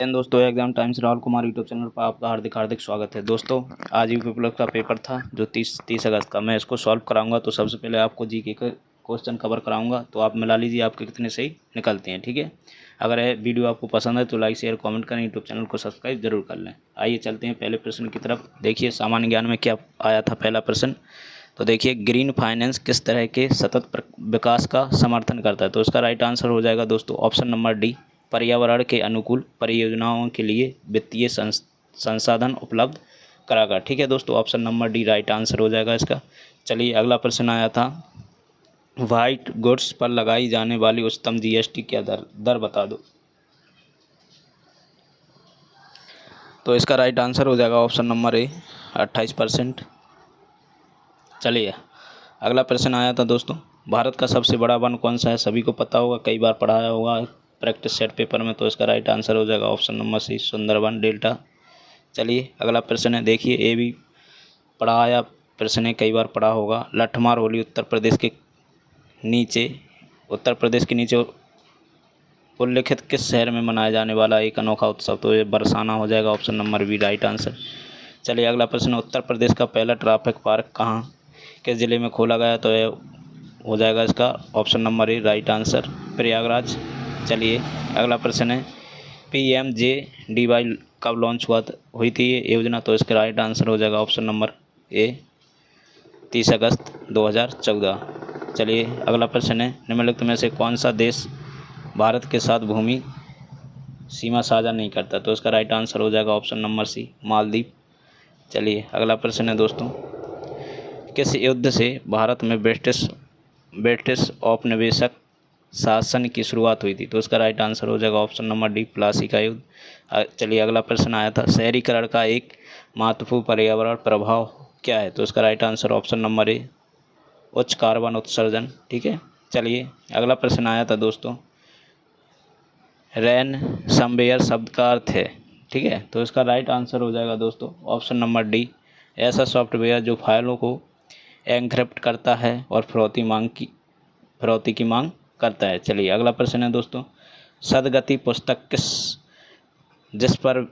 दोस्तों, exam times Rahul Kumar YouTube channel पर आपका हार्दिक हार्दिक स्वागत है। दोस्तों, आज यूपी प्लस का पेपर था जो 30 अगस्त का। मैं इसको सॉल्व कराऊंगा। तो सबसे पहले आपको जीके के क्वेश्चन कवर कराऊंगा। तो आप मिला लीजिए आपके कितने सही निकलते हैं। ठीक है, अगर यह वीडियो आपको पसंद है तो लाइक शेयर कमेंट करें, यूट्यूब चैनल को सब्सक्राइब जरूर कर लें। आइए चलते हैं पहले प्रश्न की तरफ। देखिए सामान्य ज्ञान में क्या आया था पहला प्रश्न। तो देखिए, ग्रीन फाइनेंस किस तरह के सतत विकास का समर्थन करता है। तो इसका राइट आंसर हो जाएगा दोस्तों ऑप्शन नंबर डी, पर्यावरण के अनुकूल परियोजनाओं के लिए वित्तीय संसाधन उपलब्ध कराकर। ठीक है दोस्तों, option number D right answer हो जाएगा इसका। चलिए अगला प्रश्न आया था, व्हाइट गुड्स पर लगाई जाने वाली उच्चतम जीएसटी क्या दर बता दो। तो इसका राइट आंसर हो जाएगा ऑप्शन नंबर ए 28%। चलिए अगला प्रश्न आया था दोस्तों, भारत का सबसे बड़ा वन कौन सा है। सभी को पता होगा, कई बार पढ़ाया होगा प्रैक्टिस सेट पेपर में। तो इसका राइट आंसर हो जाएगा option number C, Sundarban delta. चलिए अगला प्रश्न है, देखिए ये भी पढ़ाया प्रश्न है, कई बार पढ़ा होगा। लठमार होली उत्तर प्रदेश के नीचे उल्लिखित किस शहर में मनाया जाने वाला एक अनोखा उत्सव। तो ये बरसाना हो जाएगा, option number B right answer. चलिए अगला प्रश्न, उत्तर प्रदेश का पहला ट्रैफिक पार्क कहाँ किस जिले में खोला गया। तो ये हो जाएगा इसका option number A right answer, Prayagraj. चलिए अगला प्रश्न है, PMJDY कब लॉन्च हुई थी ये योजना। तो इसका राइट आंसर हो जाएगा ऑप्शन नंबर ए 30 अगस्त 2014। चलिए अगला प्रश्न है, निम्नलिखित में से कौन सा देश भारत के साथ भूमि सीमा साझा नहीं करता। तो इसका राइट आंसर हो जाएगा ऑप्शन नंबर सी, मालदीव। चलिए अगला प्रश्न है दोस्तों, किस युद्ध से भारत में ब्रिटिश औपनिवेशिक शासन की शुरुआत हुई थी। तो इसका राइट आंसर हो जाएगा ऑप्शन नंबर डी, प्लासी का युद्ध। चलिए अगला प्रश्न आया था, शहरीकरण का एक महत्वपूर्ण पर्यावरण प्रभाव क्या है। तो इसका right answer option number A, उच्च कार्बन उत्सर्जन। ठीक है, चलिए अगला प्रश्न आया था दोस्तों, रैनसमवेयर शब्द का अर्थ है। ठीक है, तो इसका राइट आंसर हो जाएगा दोस्तों ऑप्शन नंबर डी, ऐसा सॉफ्टवेयर जो फाइलों को एन्क्रिप्ट करता है और फिरौती की मांग करता है। चलिए अगला प्रश्न है दोस्तों, सदगति पुस्तक जिस पर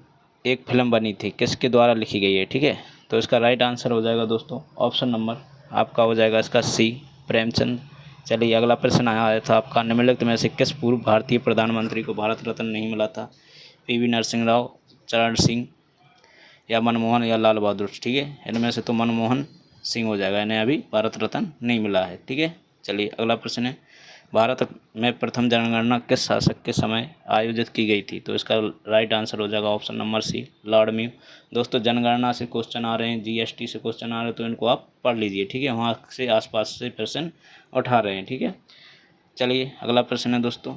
एक फिल्म बनी थी किसके द्वारा लिखी गई है। ठीक है, तो इसका राइट आंसर हो जाएगा दोस्तों ऑप्शन नंबर आपका हो जाएगा इसका सी, प्रेमचंद। चलिए अगला प्रश्न आया था आपका, निम्नलिखित में से किस पूर्व भारतीय प्रधानमंत्री को भारत रत्न नहीं मिला था। PV नरसिंह राव, चरण सिंह या मनमोहन या लाल बहादुर। ठीक है, इनमें से तो मनमोहन सिंह हो जाएगा, इन्हें अभी भारत रत्न नहीं मिला है। ठीक है, चलिए अगला प्रश्न है, भारत में प्रथम जनगणना किस शासक के समय आयोजित की गई थी। तो इसका राइट आंसर हो जाएगा option number C, Lord Mayo. दोस्तों, जनगणना से क्वेश्चन आ रहे हैं, GST से क्वेश्चन आ रहे हैं, तो इनको आप पढ़ लीजिए। ठीक है, वहाँ से आसपास से प्रश्न उठा रहे हैं। ठीक है, चलिए अगला प्रश्न है दोस्तों,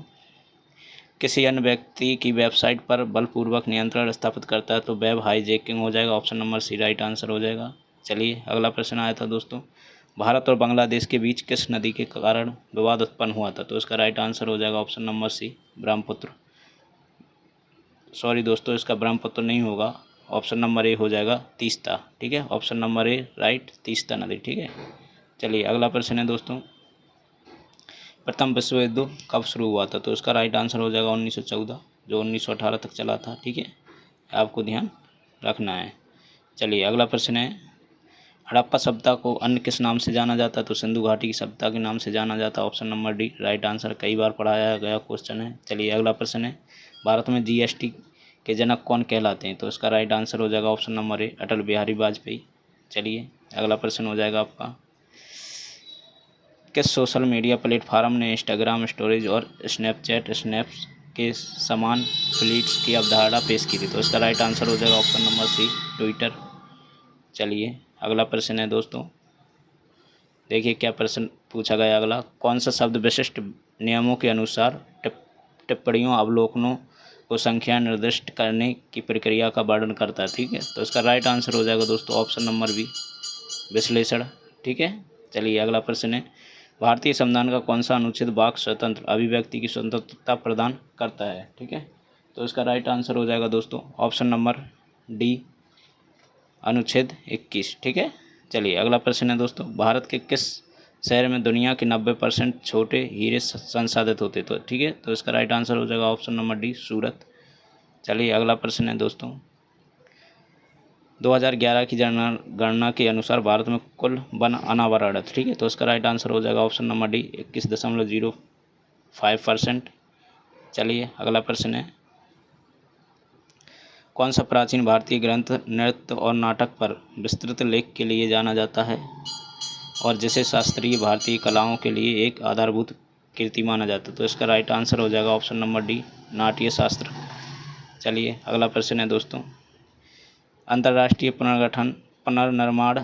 किसी अन्य व्यक्ति की वेबसाइट पर बलपूर्वक नियंत्रण स्थापित करता है तो वेब हाईजैकिंग हो जाएगा, option number C right answer हो जाएगा। चलिए अगला प्रश्न आया था दोस्तों, भारत और बांग्लादेश के बीच किस नदी के कारण विवाद उत्पन्न हुआ था। तो इसका राइट आंसर हो जाएगा option number C, Brahmaputra. Sorry दोस्तों, इसका ब्रह्मपुत्र नहीं होगा, ऑप्शन नंबर ए हो जाएगा तीस्ता। ठीक है, option number A right, Teesta नदी। ठीक है, चलिए अगला प्रश्न है दोस्तों, प्रथम विश्व युद्ध कब शुरू हुआ था। तो इसका राइट आंसर हो जाएगा 1914, जो 1918 तक चला था। ठीक है, आपको ध्यान रखना है। चलिए अगला प्रश्न है, हड़प्पा सभ्यता को अन्य किस नाम से जाना जाता है। तो सिंधु घाटी की सभ्यता के नाम से जाना जाता है, option number D right answer, कई बार पढ़ाया गया क्वेश्चन है। चलिए अगला प्रश्न है, भारत में GST के जनक कौन कहलाते हैं। तो इसका राइट आंसर हो जाएगा option number A, Atal Bihari Vajpayee. चलिए अगला प्रश्न हो जाएगा आपका, किस सोशल मीडिया प्लेटफॉर्म ने इंस्टाग्राम स्टोरेज और स्नैपचैट स्नैप्स के समान फ्लीट्स की अवधारणा पेश की थी। तो इसका राइट आंसर हो जाएगा ऑप्शन नंबर सी, ट्विटर। चलिए अगला प्रश्न है दोस्तों, देखिए क्या प्रश्न पूछा गया अगला, कौन सा शब्द विशिष्ट नियमों के अनुसार टिप्पणियों अवलोकनों को संख्या निर्दिष्ट करने की प्रक्रिया का वर्णन करता है। ठीक है, तो इसका राइट आंसर हो जाएगा दोस्तों ऑप्शन नंबर बी, विश्लेषण। ठीक है, चलिए अगला प्रश्न है, भारतीय संविधान का कौन सा अनुच्छेद वाक स्वतंत्र अभिव्यक्ति की स्वतंत्रता प्रदान करता है। ठीक है, तो इसका राइट आंसर हो जाएगा दोस्तों ऑप्शन नंबर डी, अनुच्छेद 21। ठीक है, चलिए अगला प्रश्न है दोस्तों, भारत के किस शहर में दुनिया के 90% छोटे हीरे संसाधित होते। तो ठीक है, तो इसका राइट आंसर हो जाएगा ऑप्शन नंबर डी, सूरत। चलिए अगला प्रश्न है दोस्तों, 2011 की गणना के अनुसार भारत में कुल वन अनावरण, ठीक है, तो इसका राइट आंसर हो जाएगा ऑप्शन नंबर डी 21.05%। चलिए अगला प्रश्न है, कौन सा प्राचीन भारतीय ग्रंथ नृत्य और नाटक पर विस्तृत लेख के लिए जाना जाता है और जिसे शास्त्रीय भारतीय कलाओं के लिए एक आधारभूत कृति माना जाता है? तो इसका राइट आंसर हो जाएगा ऑप्शन नंबर डी नाट्य शास्त्र। चलिए अगला प्रश्न है दोस्तों, अंतर्राष्ट्रीय पुनर्निर्माण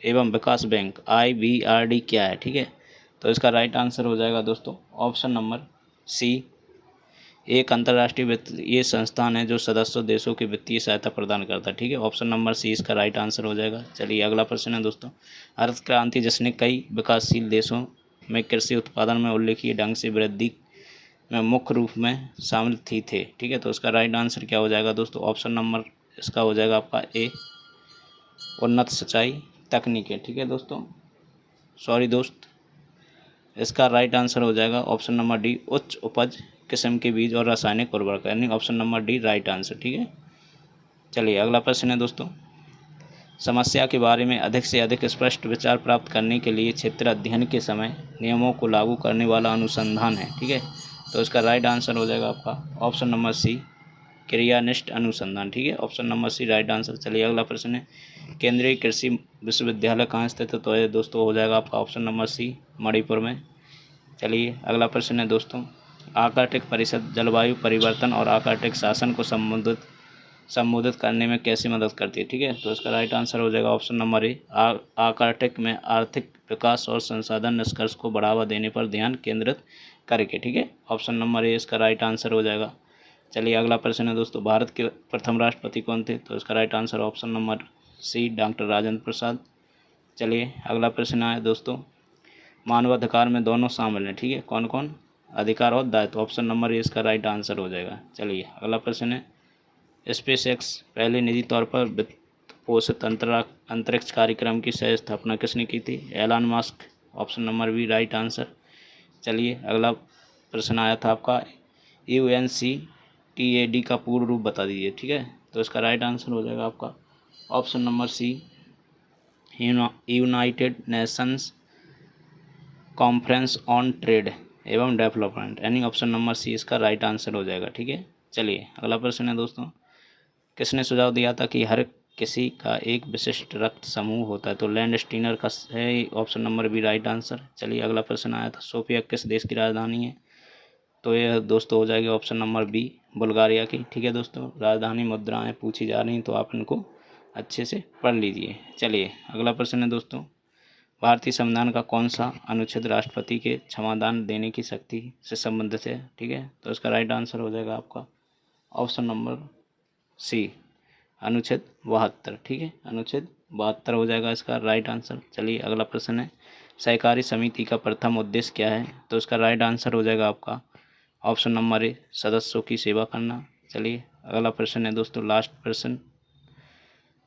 एवं विकास बैंक IBRD क्या है? ठीक है, तो इसका राइट आंसर हो जाएगा दोस्तों ऑप्शन नंबर सी, एक अंतर्राष्ट्रीय वित्तीय संस्थान है जो सदस्य देशों की वित्तीय सहायता प्रदान करता है। ठीक है, ऑप्शन नंबर सी इसका राइट आंसर हो जाएगा। चलिए अगला प्रश्न है दोस्तों, हरित क्रांति जिसने कई विकासशील देशों में कृषि उत्पादन में उल्लेखनीय ढंग से वृद्धि में मुख्य रूप में शामिल थे। ठीक है, तो इसका राइट आंसर क्या हो जाएगा दोस्तों? ऑप्शन नंबर इसका हो जाएगा आपका ए, उन्नत सिंचाई तकनीकें। ठीक है दोस्तों, सॉरी दोस्त, इसका राइट आंसर हो जाएगा ऑप्शन नंबर डी, उच्च उपज किस्म के बीज और रासायनिक उर्वरक, यानी option number D right answer. ठीक है, चलिए अगला प्रश्न है दोस्तों, समस्या के बारे में अधिक से अधिक स्पष्ट विचार प्राप्त करने के लिए क्षेत्र अध्ययन के समय नियमों को लागू करने वाला अनुसंधान है। ठीक है, तो इसका राइट आंसर हो जाएगा आपका ऑप्शन नंबर सी, क्रियानिष्ठ अनुसंधान। ठीक है, option number C right answer. चलिए अगला प्रश्न है, केंद्रीय कृषि विश्वविद्यालय कहाँ स्थित है? तो ये दोस्तों हो जाएगा आपका ऑप्शन नंबर सी, मणिपुर में। चलिए अगला प्रश्न है दोस्तों, आर्कटिक परिषद जलवायु परिवर्तन और आर्कटिक शासन को संबोधित करने में कैसे मदद करती है? ठीक है, तो इसका राइट आंसर हो जाएगा ऑप्शन नंबर ए, आर्कटिक में आर्थिक विकास और संसाधन निष्कर्ष को बढ़ावा देने पर ध्यान केंद्रित करके। ठीक है, ऑप्शन नंबर ए इसका राइट आंसर हो जाएगा। चलिए अगला प्रश्न है दोस्तों, भारत के प्रथम राष्ट्रपति कौन थे? तो इसका right answer option number C, doctor Rajendra Prasad. चलिए अगला प्रश्न है दोस्तों, मानवाधिकार में दोनों शामिल हैं। ठीक है, कौन कौन? अधिकार और दायित्व। ऑप्शन नंबर ए इसका राइट आंसर हो जाएगा। चलिए अगला प्रश्न है, स्पेसएक्स पहले निजी तौर पर वित्त पोषित अंतरिक्ष कार्यक्रम की सह स्थापना किसने की थी? Elon Musk. Option number B right answer. चलिए अगला प्रश्न आया था आपका, UNCTAD का पूर्ण रूप बता दीजिए। ठीक है, तो इसका राइट आंसर हो जाएगा आपका option number C, United Nations Conference on Trade एवं डेवलपमेंट, यानी ऑप्शन नंबर सी इसका राइट आंसर हो जाएगा। ठीक है, चलिए अगला प्रश्न है दोस्तों, किसने सुझाव दिया था कि हर किसी का एक विशिष्ट रक्त समूह होता है? तो लैंड स्टीनर का है option number B right answer. चलिए अगला प्रश्न आया था, सोफिया किस देश की राजधानी है? तो यह दोस्तों हो जाएगी ऑप्शन नंबर बी, बुल्गारिया की। ठीक है दोस्तों, राजधानी मुद्राएं पूछी जा रही हैं तो आप इनको अच्छे से पढ़ लीजिए। चलिए अगला प्रश्न है दोस्तों, भारतीय संविधान का कौन सा अनुच्छेद राष्ट्रपति के क्षमादान देने की शक्ति से संबंधित है? ठीक है, तो इसका राइट आंसर हो जाएगा आपका ऑप्शन नंबर सी, अनुच्छेद 72। ठीक है, अनुच्छेद 72 हो जाएगा इसका राइट आंसर। चलिए अगला प्रश्न है, सहकारी समिति का प्रथम उद्देश्य क्या है? तो इसका राइट आंसर हो जाएगा आपका ऑप्शन नंबर ए, सदस्यों की सेवा करना। चलिए अगला प्रश्न है दोस्तों, लास्ट प्रश्न,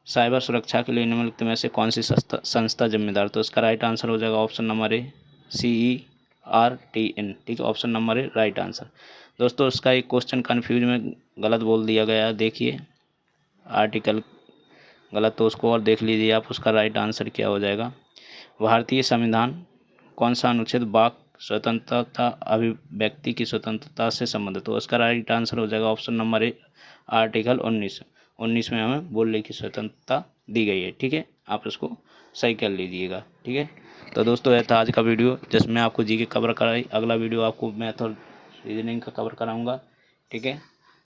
साइबर सुरक्षा के लिए निम्नलिखित में से कौन सी संस्था जिम्मेदार? तो इसका राइट आंसर हो जाएगा ऑप्शन नंबर ए, CERTN। ठीक है, option number A right answer. दोस्तों इसका एक क्वेश्चन कन्फ्यूज में गलत बोल दिया गया है, देखिए आर्टिकल गलत, तो उसको और देख लीजिए आप, उसका राइट आंसर क्या हो जाएगा, भारतीय संविधान कौन सा अनुच्छेद वाक स्वतंत्रता अभिव्यक्ति की स्वतंत्रता से संबंधित? तो उसका राइट आंसर हो जाएगा ऑप्शन नंबर ए, आर्टिकल 19 में हमें बोलने की स्वतंत्रता दी गई है। ठीक है, आप इसको सही कर लीजिएगा। ठीक है, तो दोस्तों यह था आज का वीडियो जिसमें आपको जी के कवर कराई। अगला वीडियो आपको मैथ और रीजनिंग का कवर कराऊंगा। ठीक है,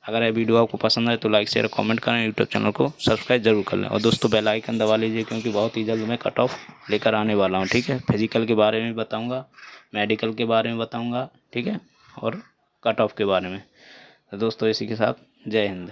अगर यह वीडियो आपको पसंद आए तो लाइक शेयर कमेंट करें, यूट्यूब चैनल को सब्सक्राइब जरूर कर लें और दोस्तों बेल आइकन दबा लीजिए क्योंकि बहुत ही जल्द मैं कट ऑफ लेकर आने वाला हूँ। ठीक है, फिजिकल के बारे में बताऊँगा, मेडिकल के बारे में बताऊँगा, ठीक है, और कट ऑफ के बारे में। तो दोस्तों इसी के साथ जय हिंद।